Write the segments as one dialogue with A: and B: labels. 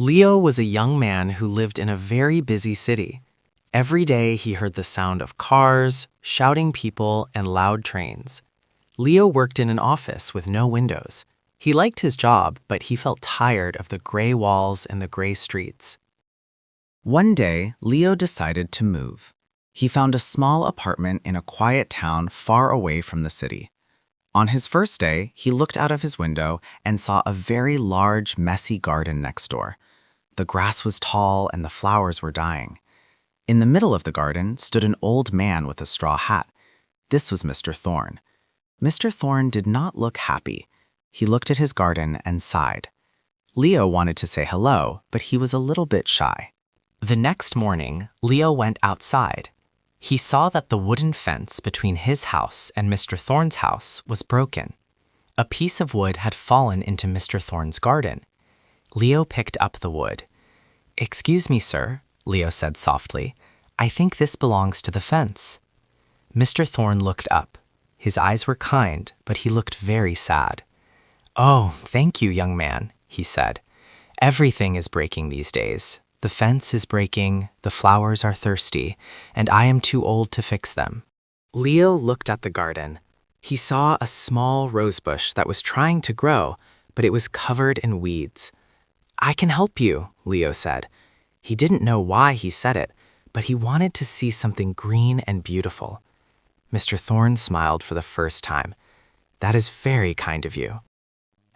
A: Leo was a young man who lived in a very busy city. Every day he heard the sound of cars, shouting people, and loud trains. Leo worked in an office with no windows. He liked his job, but he felt tired of the gray walls and the gray streets. One day, Leo decided to move. He found a small apartment in a quiet town far away from the city. On his first day, he looked out of his window and saw a very large, messy garden next door. The grass was tall and the flowers were dying. In the middle of the garden stood an old man with a straw hat. This was Mr. Thorne. Mr. Thorne did not look happy. He looked at his garden and sighed. Leo wanted to say hello, but he was a little bit shy. The next morning, Leo went outside. He saw that the wooden fence between his house and Mr. Thorne's house was broken. A piece of wood had fallen into Mr. Thorne's garden. Leo picked up the wood. "Excuse me, sir," Leo said softly. "I think this belongs to the fence." Mr. Thorne looked up. His eyes were kind, but he looked very sad. "Oh, thank you, young man," he said. "Everything is breaking these days. The fence is breaking, the flowers are thirsty, and I am too old to fix them." Leo looked at the garden. He saw a small rosebush that was trying to grow, but it was covered in weeds. "I can help you," Leo said. He didn't know why he said it, but he wanted to see something green and beautiful. Mr. Thorne smiled for the first time. "That is very kind of you."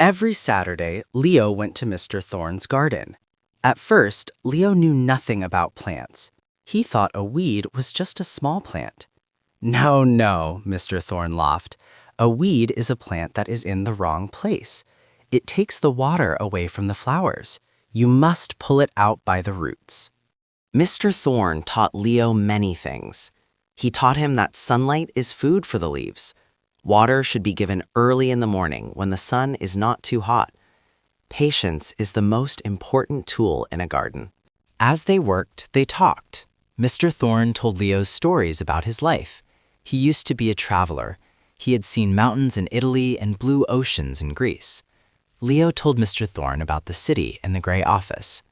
A: Every Saturday, Leo went to Mr. Thorne's garden. At first, Leo knew nothing about plants. He thought a weed was just a small plant. "No, no," Mr. Thorne laughed. "A weed is a plant that is in the wrong place. It takes the water away from the flowers. You must pull it out by the roots." Mr. Thorne taught Leo many things. He taught him that sunlight is food for the leaves. Water should be given early in the morning when the sun is not too hot. Patience is the most important tool in a garden. As they worked, they talked. Mr. Thorne told Leo stories about his life. He used to be a traveler. He had seen mountains in Italy and blue oceans in Greece. Leo told Mr. Thorne about the city and the gray office.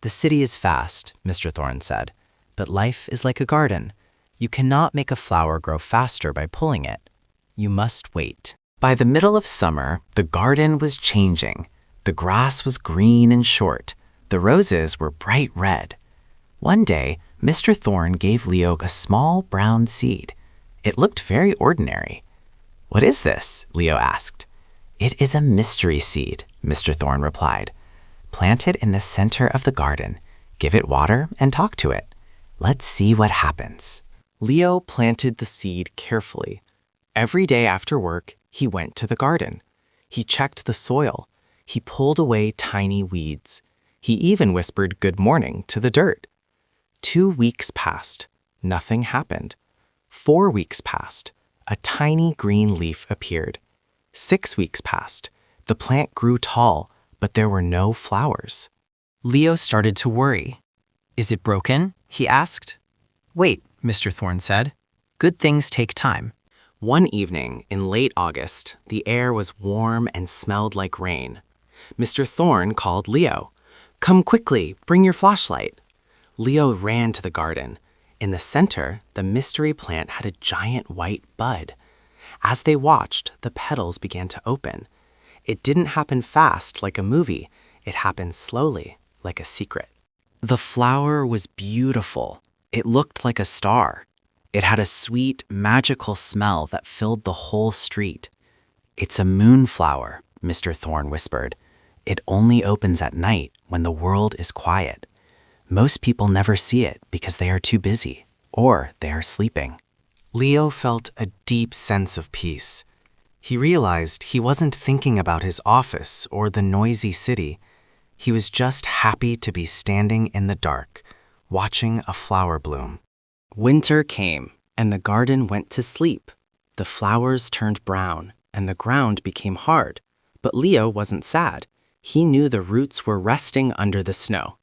A: "The city is fast," Mr. Thorne said, "but life is like a garden. You cannot make a flower grow faster by pulling it. You must wait." By the middle of summer, the garden was changing. The grass was green and short. The roses were bright red. One day, Mr. Thorne gave Leo a small brown seed. It looked very ordinary. "What is this?" Leo asked. "It is a mystery seed," Mr. Thorne replied. "Plant it in the center of the garden. Give it water and talk to it. Let's see what happens." Leo planted the seed carefully. Every day after work, he went to the garden. He checked the soil. He pulled away tiny weeds. He even whispered good morning to the dirt. 2 weeks passed. Nothing happened. 4 weeks passed. A tiny green leaf appeared. 6 weeks passed. The plant grew tall, but there were no flowers. Leo started to worry. "Is it broken?" he asked. "Wait," Mr. Thorne said. "Good things take time." One evening in late August, the air was warm and smelled like rain. Mr. Thorne called Leo. "Come quickly, bring your flashlight." Leo ran to the garden. In the center, the mystery plant had a giant white bud. As they watched, the petals began to open. It didn't happen fast like a movie. It happened slowly, like a secret. The flower was beautiful. It looked like a star. It had a sweet, magical smell that filled the whole street. "It's a moonflower," Mr. Thorne whispered. "It only opens at night when the world is quiet. Most people never see it because they are too busy or they are sleeping." Leo felt a deep sense of peace. He realized he wasn't thinking about his office or the noisy city. He was just happy to be standing in the dark, watching a flower bloom. Winter came, and the garden went to sleep. The flowers turned brown, and the ground became hard. But Leo wasn't sad. He knew the roots were resting under the snow.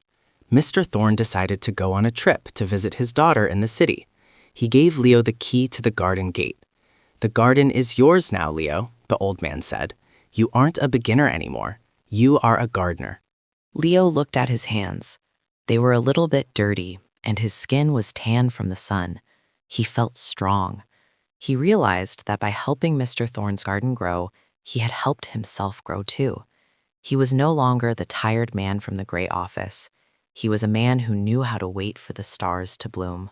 A: Mr. Thorne decided to go on a trip to visit his daughter in the city. He gave Leo the key to the garden gate. "The garden is yours now, Leo," the old man said. "You aren't a beginner anymore. You are a gardener."
B: Leo looked at his hands. They were a little bit dirty, and his skin was tan from the sun. He felt strong. He realized that by helping Mr. Thorne's garden grow, he had helped himself grow too. He was no longer the tired man from the gray office. He was a man who knew how to wait for the stars to bloom.